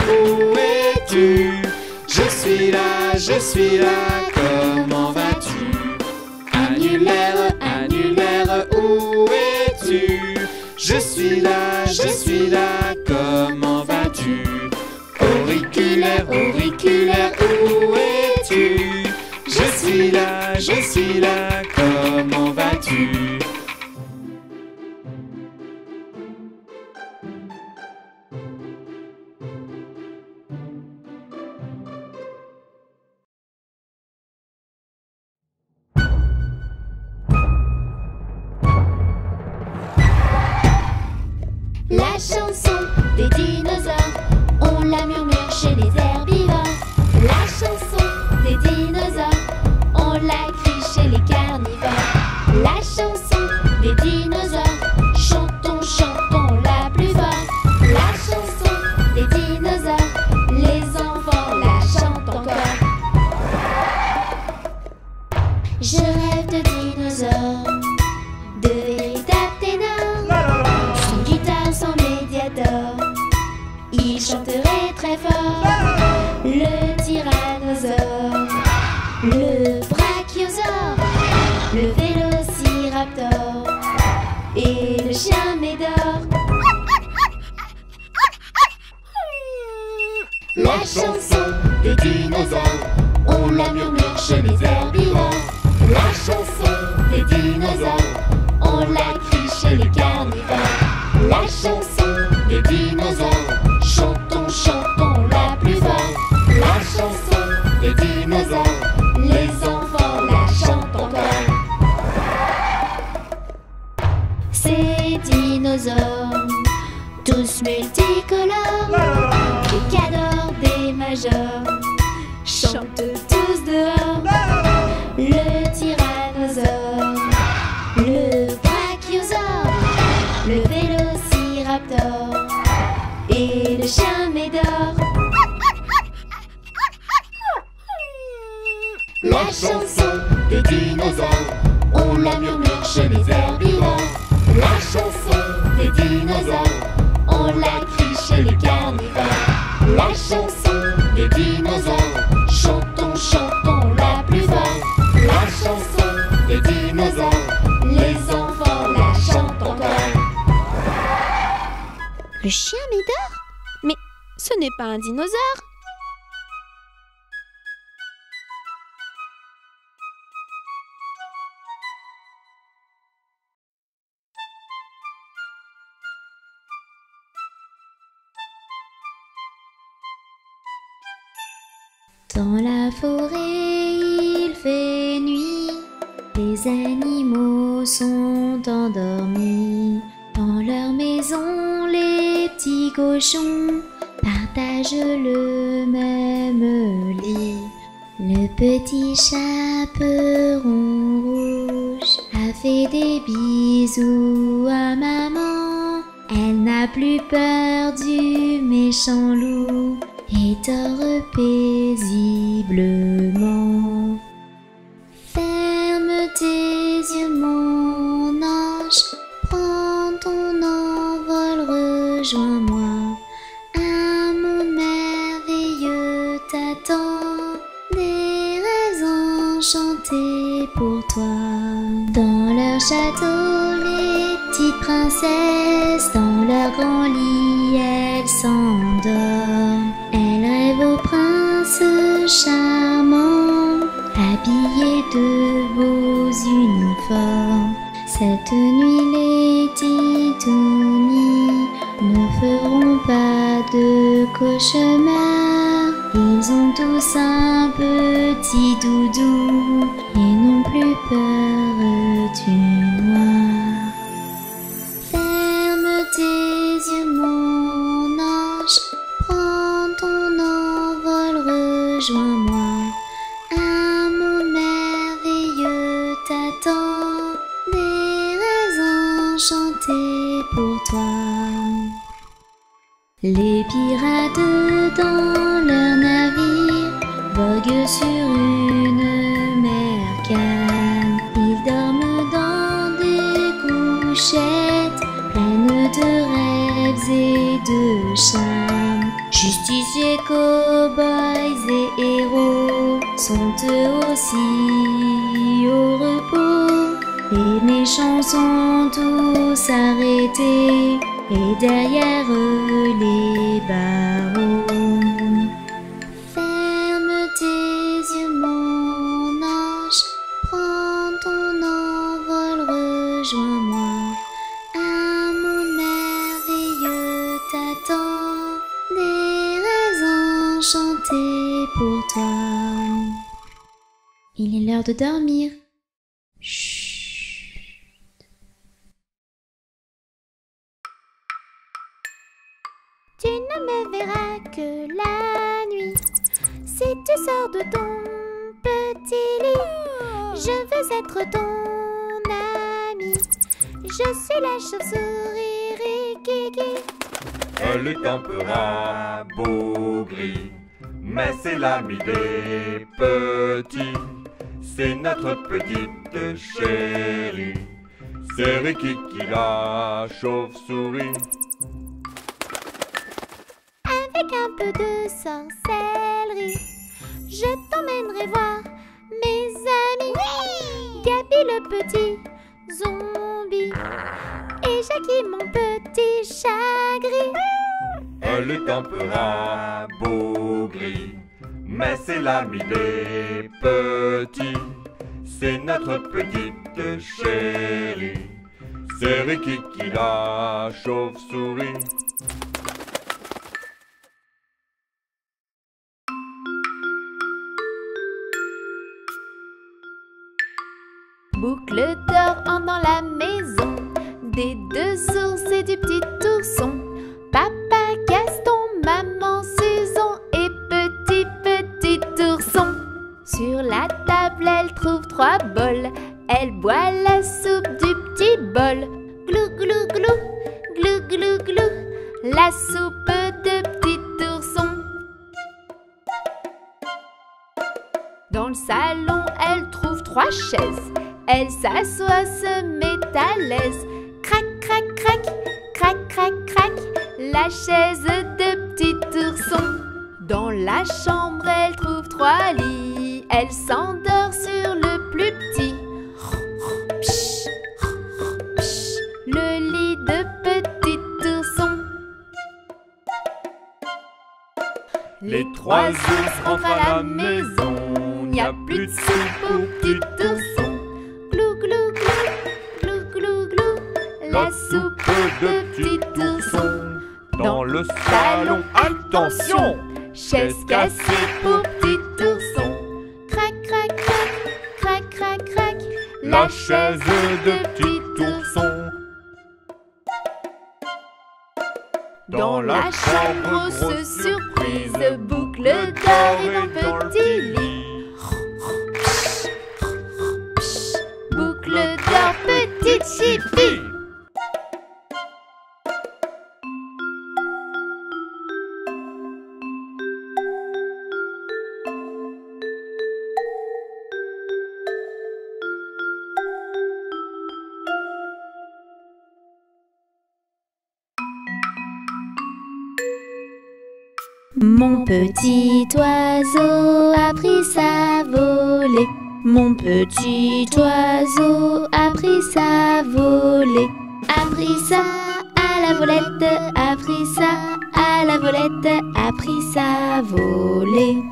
où es-tu? je suis là, comment vas-tu? Annulaire, annulaire, où es-tu? Je suis là, comment vas-tu? Auriculaire, auriculaire, où es-tu? Je suis là, comment vas-tu? La chanson des dinosaures, on la murmure chez les herbivores. La chanson des dinosaures, on la crie chez les carnivores. La chanson des dinosaures, chantons, chantons la plus fort. La chanson des dinosaures, les enfants la chantent encore. Je rêve de dinosaures, de véritables ténors. Sans guitare, sans médiator, il chanterait très fort. Le tyrannosaure, le brachiosaure, le vélociraptor et le chien médor. La chanson des dinosaures, on la murmure chez les herbivores. La chanson des dinosaures, on la crie chez les carnivores. La chanson des dinosaures, chantons, chantons la plus fort. La chanson des dinosaures, les enfants la chantent encore. Ces dinosaures, tous multicolores, des cadors, des majors, chantent tous dehors. Le tyrannosaure, le brachiosaure, le vélociraptor et le chien médor. La chanson des dinosaures, on la murmure chez les herbivores. La chanson des dinosaures, on la crie chez les carnivores. La chanson des dinosaures, chantons, chantons la plus fort. La chanson des dinosaures, les enfants la chantent encore. Le chien médor? Mais ce n'est pas un dinosaure. Dans la forêt, il fait nuit, les animaux sont endormis. Dans leur maison, les petits cochons partagent le même lit. Le petit chaperon rouge a fait des bisous à maman. Elle n'a plus peur du méchant loup et dort paisiblement. Ferme tes yeux, mon ange, prends ton envol, rejoins-moi. Un monde merveilleux t'attend, des rêves enchantés pour toi. Dans leur château, les petites princesses, dans leur grand lit, elles s'endorment. Elles rêvent au prince charmant, habillés de beaux uniformes. Cette nuit, les titounis ne feront pas de cauchemar. Ils ont tous un petit doudou et n'ont plus peur du noir. Ferme tes yeux, mon ange, prends ton envol, rejoins-moi. Un monde merveilleux t'attend, des rêves enchantés pour toi. Les pirates dans leur navire voguent sur une mer calme. Ils dorment dans des couchettes pleines de rêves et de charme. Justiciers, cow-boys et héros sont eux aussi au repos. Les méchants sont tous arrêtés et derrière eux les barreaux. Ferme tes yeux, mon ange, prends ton envol, rejoins-moi. Un monde merveilleux t'attend, des rêves enchantés pour toi. Il est l'heure de dormir. Chut. Tu ne me verras que la nuit. Si tu sors de ton petit lit, je veux être ton ami. Je suis la chauve-souris Rikiki. Elle est un peu rabougrie, mais c'est l'ami des petits. C'est notre petite chérie. C'est Rikiki la chauve-souris. Avec un peu de sorcellerie, je t'emmènerai voir mes amis. Gabi le petit zombie et Jackie mon petit chat gris. Elle est un peu rabougrie, mais c'est l'ami des petits. C'est notre petite chérie. C'est Rikiki la chauve-souris. Boucle d'or entre dans la maison des deux ours et du petit ourson. Papa Gaston, maman Susan et petit ourson. Sur la table, elle trouve 3 bols. Elle boit la soupe du petit bol. Glou glou glou, glou glou glou, la soupe de petit ourson. Dans le salon, elle trouve 3 chaises. Elle s'assoit, se met à l'aise. Crac, crac, crac, crac, crac, crac, la chaise de petit ourson. Dans la chambre, elle trouve 3 lits. Elle s'endort sur le plus petit. Le lit de petit ourson. Les 3 ours rentrent à la maison. Il n'y a plus de soupe pour petit ourson. Glou, glou, glou, glou, glou, glou, la soupe de petit ourson. Dans le salon, attention! Chaise cassée pour petit ourson. Crac, crac, crac, crac, crac, crac, La chaise de petit ourson. Dans la chambre, grosse surprise, boucle d'or et un petit lit. Boucle d'or, petite chipie. Mon petit oiseau a pris sa volée. Mon petit oiseau a pris sa volée. A pris ça à la volette, a pris ça à la volette, a pris sa volée.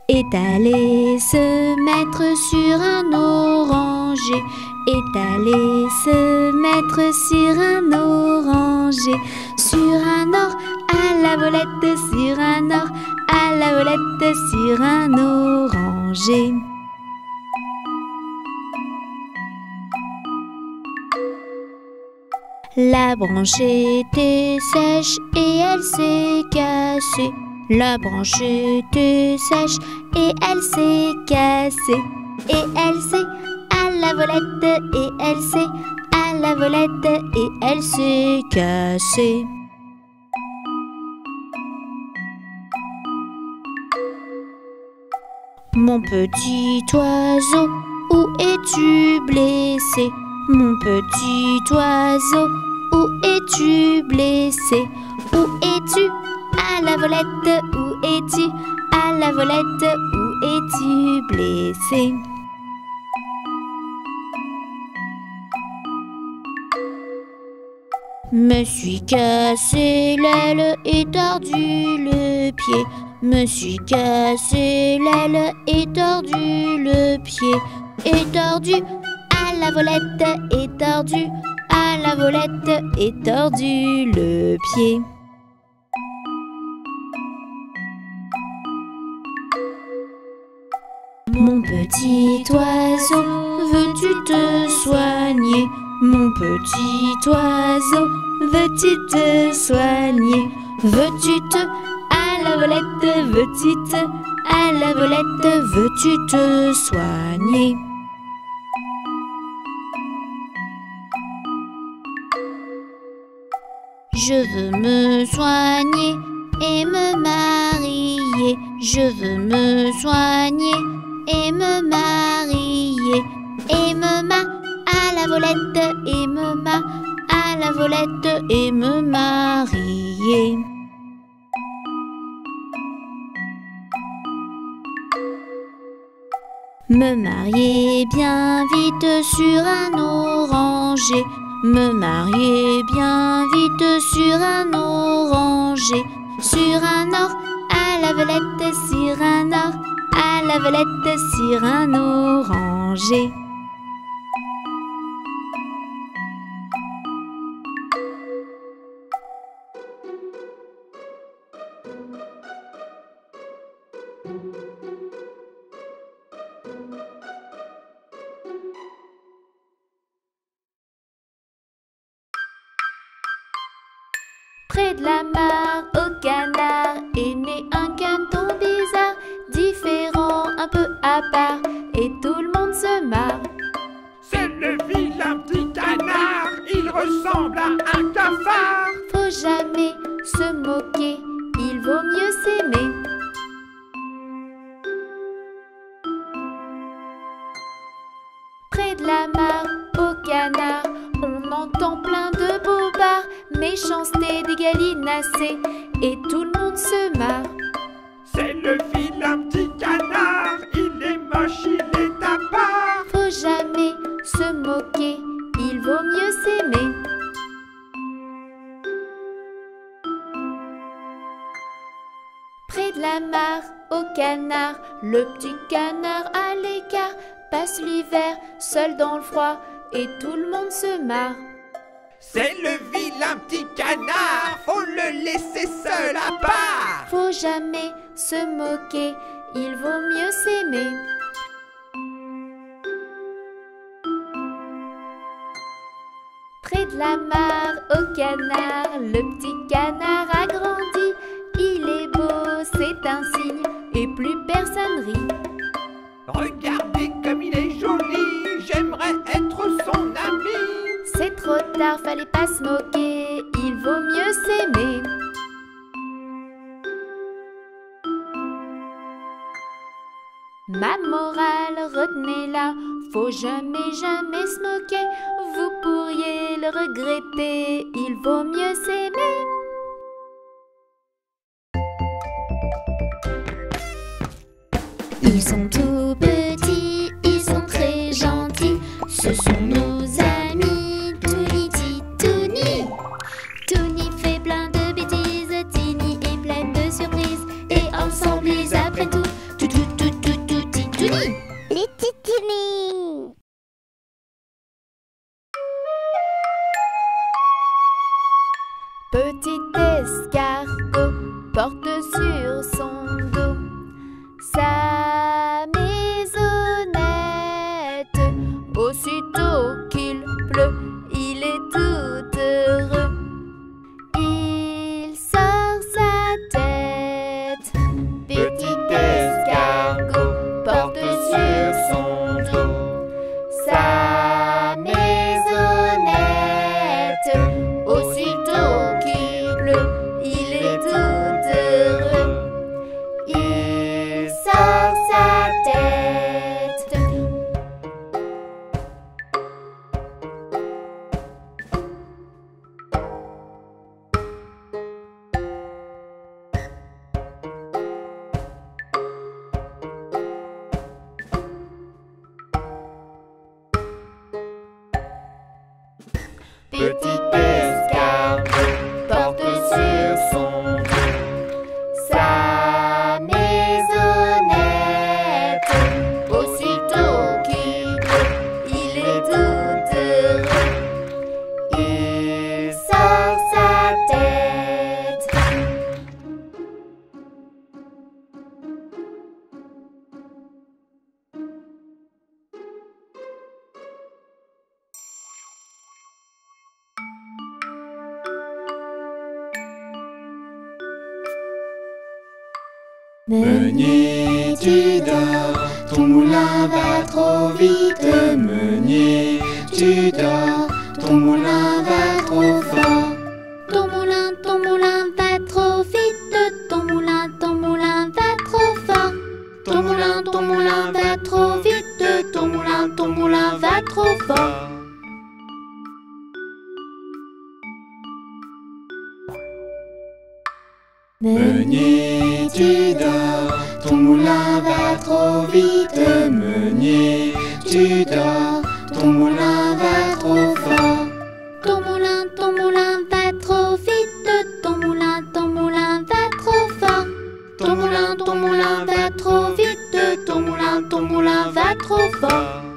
Est allé se mettre sur un oranger. Est allé se mettre sur un oranger. Sur un or à la volette, sur un or à la volette, sur un oranger. La branche était sèche et elle s'est cassée. La branche était sèche et elle s'est cassée. Et elle s'est à la volette, et elle s'est à la volette, et elle s'est cassée. Mon petit oiseau, où es-tu blessé? Mon petit oiseau, où es-tu blessé? Où es-tu? À la volette, où es-tu? À la volette, où es-tu blessé? Me suis cassé l'aile et tordu le pied. Me suis cassé l'aile et tordu le pied. Et tordu à la volette, et tordu à la volette, et tordu le pied. Mon petit oiseau, veux-tu te soigner? Mon petit oiseau, veux-tu te soigner? Veux-tu te à la volette, veux-tu te à la volette, veux-tu te soigner? Je veux me soigner et me marier. Je veux me soigner et me marier. Et me à la volette, et me à la volette, et me marier. Me marier bien vite sur un oranger. Me marier bien vite sur un oranger. Sur un or à la volette, sur un or à la volette, sur un oranger. Près de la mare, au canard, est né un canton bizarre, différent, un peu à part, et tout le monde se marre. C'est le vilain petit canard, il ressemble à un cafard. Faut jamais se moquer, il vaut mieux s'aimer. Près de la mare, au canard, on entend plein de bobards, méchanceté des gallinacés, et tout le monde se marre. C'est le vilain petit canard, il est moche, il est à part. Faut jamais se moquer, il vaut mieux s'aimer. Près de la mare, au canard, le petit canard à l'écart passe l'hiver seul dans le froid, et tout le monde se marre. C'est le vilain petit canard, faut le laisser seul à part. Faut jamais se moquer, il vaut mieux s'aimer. Près de la mare, au canard, le petit canard a grandi. Il est beau, c'est un signe, et plus personne rit. Regardez comme il est joli, j'aimerais être son ami. C'est trop tard, fallait pas se moquer, il vaut mieux s'aimer. Ma morale, retenez-la, faut jamais, jamais se moquer. Vous pourriez le regretter, il vaut mieux s'aimer. Ils sont tout petits, ils sont très gentils. Ce sont nos amis, Touni, Titouni. Touni fait plein de bêtises, Tini est pleine de surprises. Et ensemble ils apprennent tout, Titouni. Les Titouni. Petit escargot porte sur son dos sa maisonnette. Aussitôt qu'il pleut, il est tout heureux. Il sort sa tête. Petit escargot porte sur son dos sa maisonnette. Aussitôt qu'il pleut, il est tout heureux. Il sort sa tête. petite escarpe porte sur son dos sa maisonnette. Aussitôt qu'il pleut, il est tout heureux. Il sort sa tête. Meunier, tu dors, ton moulin va trop vite. Meunier, tu dors, ton moulin va trop fort. Ton moulin va trop vite. Ton moulin va trop fort. Ton moulin va trop vite. Ton moulin va trop fort. Meunier, tu dors, ton moulin va trop vite. Meunier, tu dors, ton moulin va trop fort. Ton moulin va trop vite. Ton moulin va trop fort. Ton moulin va trop vite. Ton moulin va trop fort.